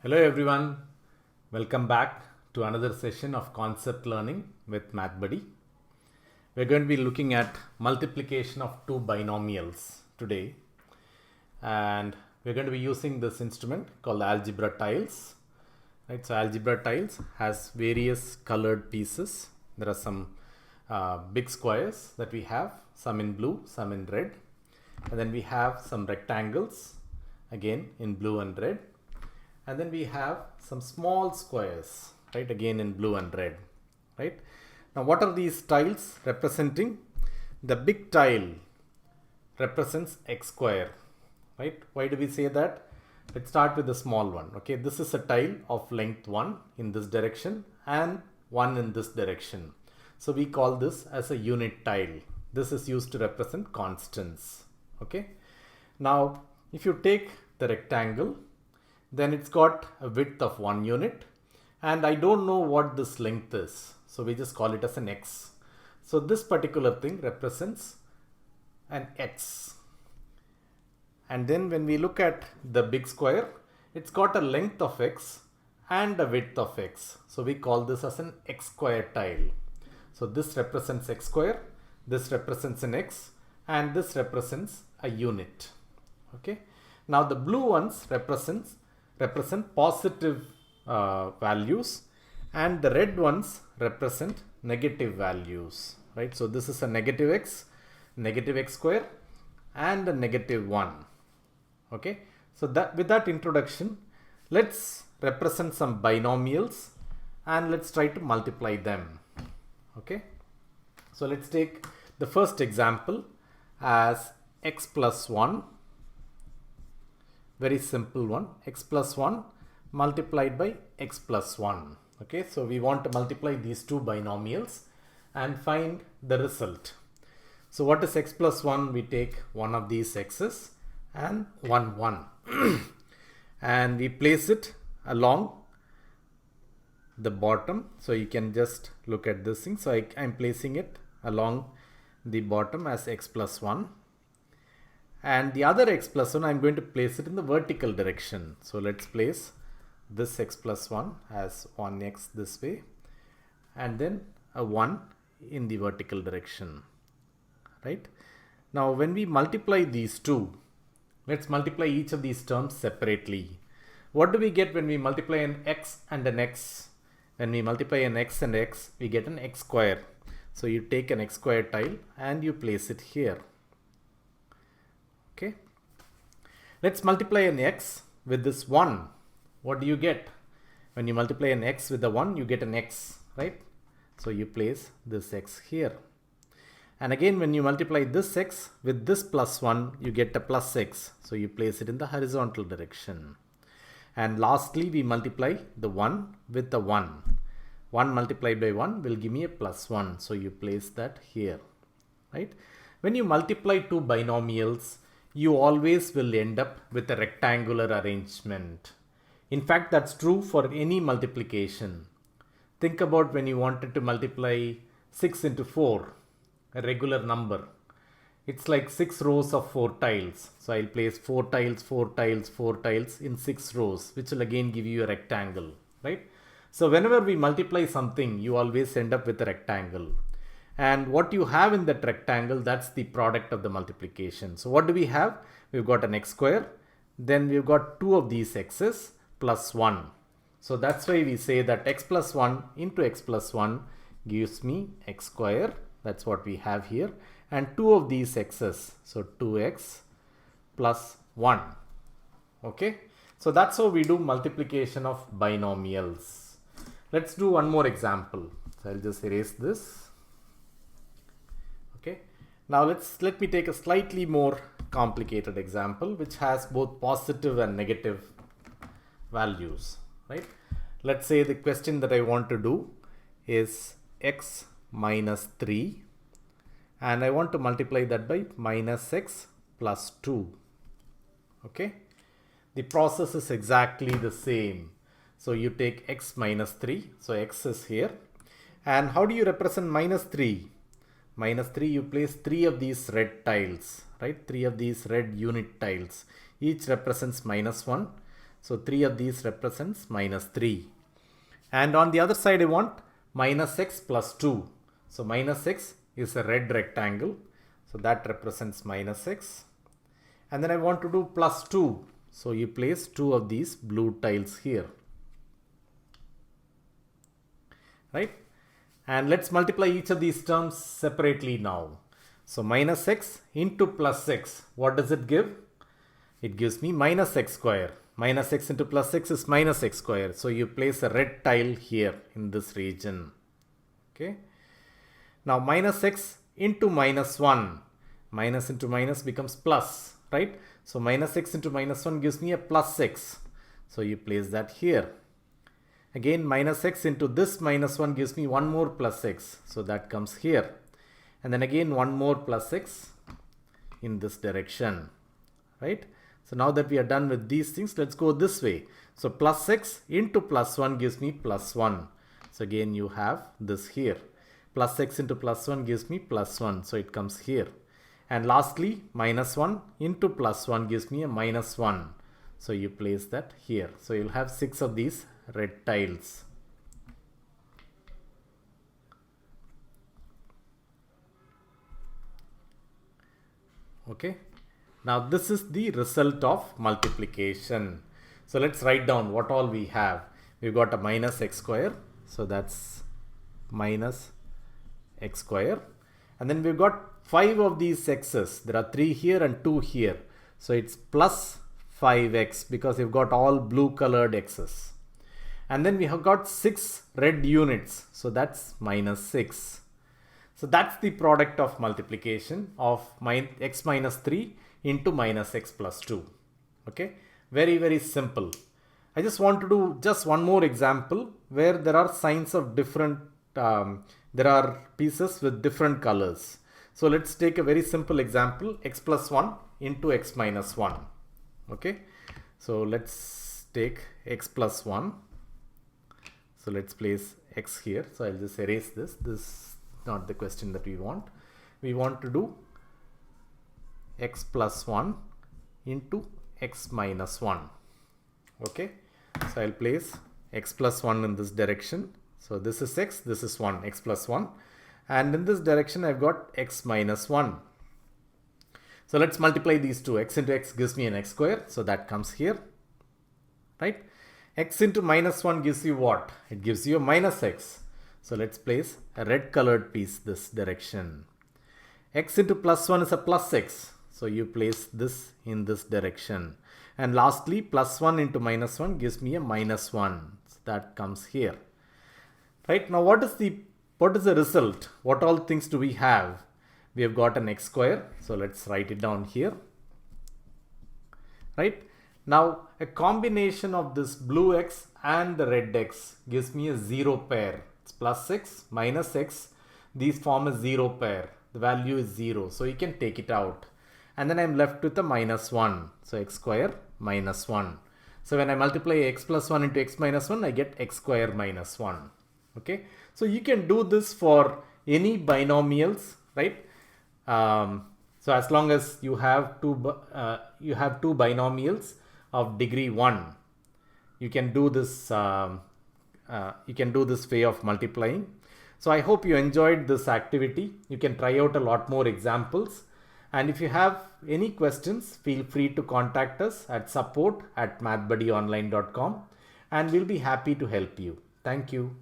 Hello everyone, welcome back to another session of concept learning with MathBuddy. We're going to be looking at multiplication of two binomials today, and we're going to be using this instrument called algebra tiles. Right, so algebra tiles has various colored pieces. There are some big squares that we have, some in blue, some in red, and then we have some rectangles again in blue and red. And then we have some small squares, right, again in blue and red, right. Now what are these tiles representing? The big tile represents x square, right. Why do we say that? Let's start with the small one. Okay, this is a tile of length 1 in this direction and 1 in this direction. So we call this as a unit tile. This is used to represent constants. Okay, now if you take the rectangle, then it's got a width of 1 unit, and I don't know what this length is, so we just call it as an x. So this particular thing represents an x. And then when we look at the big square, it's got a length of x and a width of x, so we call this as an x square tile. So this represents x square, this represents an x, and this represents a unit. Okay, now the blue ones represent positive values, and the red ones represent negative values, right. So this is a negative x square, and a negative 1. Okay, so that with that introduction, let's represent some binomials and let's try to multiply them. Okay, so let's take the first example as x plus 1. Very simple one, x plus 1 multiplied by x plus 1. Okay, so we want to multiply these two binomials and find the result. So what is x plus 1? We take one of these x's and 1 and we place it along the bottom. So you can just look at this thing. So I'm placing it along the bottom as x plus 1. And the other x plus 1, I'm going to place it in the vertical direction. So let's place this x plus 1 as 1x this way, and then a 1 in the vertical direction, right. Now when we multiply these two, let's multiply each of these terms separately. What do we get when we multiply an x and an x? When we multiply an x and x, we get an x square. So you take an x square tile and you place it here. Okay, let's multiply an x with this 1. What do you get? When you multiply an x with the 1, you get an x, right? So you place this x here. And again, when you multiply this x with this plus 1, you get a plus x. So you place it in the horizontal direction. And lastly, we multiply the 1 with the 1. 1 multiplied by 1 will give me a plus 1. So you place that here, right? When you multiply two binomials, you always will end up with a rectangular arrangement. In fact, that's true for any multiplication. Think about when you wanted to multiply 6 into 4, a regular number. It's like 6 rows of 4 tiles. So I'll place 4 tiles, 4 tiles, 4 tiles in 6 rows, which will again give you a rectangle, right? So whenever we multiply something, you always end up with a rectangle. And what you have in that rectangle, that's the product of the multiplication. So what do we have? We've got an x square, then we've got two of these x's plus 1. So that's why we say that x plus 1 into x plus 1 gives me x square. That's what we have here. And two of these x's, so 2x plus 1. Okay, so that's how we do multiplication of binomials. Let's do one more example. So I'll just erase this. Okay, now let me take a slightly more complicated example which has both positive and negative values, right? Let's say the question that I want to do is x minus 3, and I want to multiply that by minus x plus 2. Okay, the process is exactly the same. So you take x minus 3, so x is here, and how do you represent minus 3? Minus 3, you place 3 of these red tiles, right? 3 of these red unit tiles. Each represents minus 1. So 3 of these represents minus 3. And on the other side I want minus x plus 2. So minus x is a red rectangle. So that represents minus x. And then I want to do plus 2. So you place 2 of these blue tiles here. Right? And let's multiply each of these terms separately now. So minus x into plus x, what does it give? It gives me minus x square. Minus x into plus x is minus x square. So you place a red tile here in this region. Okay. Now minus x into minus 1. Minus into minus becomes plus, right? So minus x into minus 1 gives me a plus x. So you place that here. Again, minus x into this minus 1 gives me one more plus x. So that comes here. And then again one more plus x in this direction, right? So now that we are done with these things, let's go this way. So plus x into plus 1 gives me plus 1. So again you have this here. Plus x into plus 1 gives me plus 1. So it comes here. And lastly, minus 1 into plus 1 gives me a minus 1. So you place that here. So you'll have 6 of these red tiles. Okay. Now this is the result of multiplication. So let's write down what all we have. We've got a minus x square. So that's minus x square. And then we've got 5 of these x's. There are 3 here and 2 here. So it's plus 5x because you've got all blue colored x's. And then we have got 6 red units. So that's minus 6. So that's the product of multiplication of x minus 3 into minus x plus 2. Okay, very, very simple. I just want to do just one more example where there are signs of different, there are pieces with different colors. So let's take a very simple example, x plus 1 into x minus 1. Okay, so let's take x plus 1. So let's place x here. So I'll just erase this. This is not the question that we want. We want to do x plus 1 into x minus 1. Okay, so I'll place x plus 1 in this direction. So this is x, this is 1, x plus 1. And in this direction I've got x minus 1. So let's multiply these two. X into x gives me an x square. So that comes here, right? X into minus 1 gives you what? It gives you a minus x. So let's place a red colored piece this direction. X into plus 1 is a plus x. So you place this in this direction. And lastly, plus 1 into minus 1 gives me a minus 1. So that comes here. Right, now what is the result? What all things do we have? We have got an x square. So let's write it down here. Right, now a combination of this blue x and the red x gives me a 0 pair. It's plus x minus x. These form a 0 pair. The value is 0. So you can take it out. And then I'm left with a minus 1. So x square minus 1. So when I multiply x plus 1 into x minus 1, I get x square minus 1. Okay. So you can do this for any binomials, right? So as long as you have two binomials of degree 1, you can do this. You can do this way of multiplying. So I hope you enjoyed this activity. You can try out a lot more examples. And if you have any questions, feel free to contact us at support@mathbuddyonline.com and we'll be happy to help you. Thank you.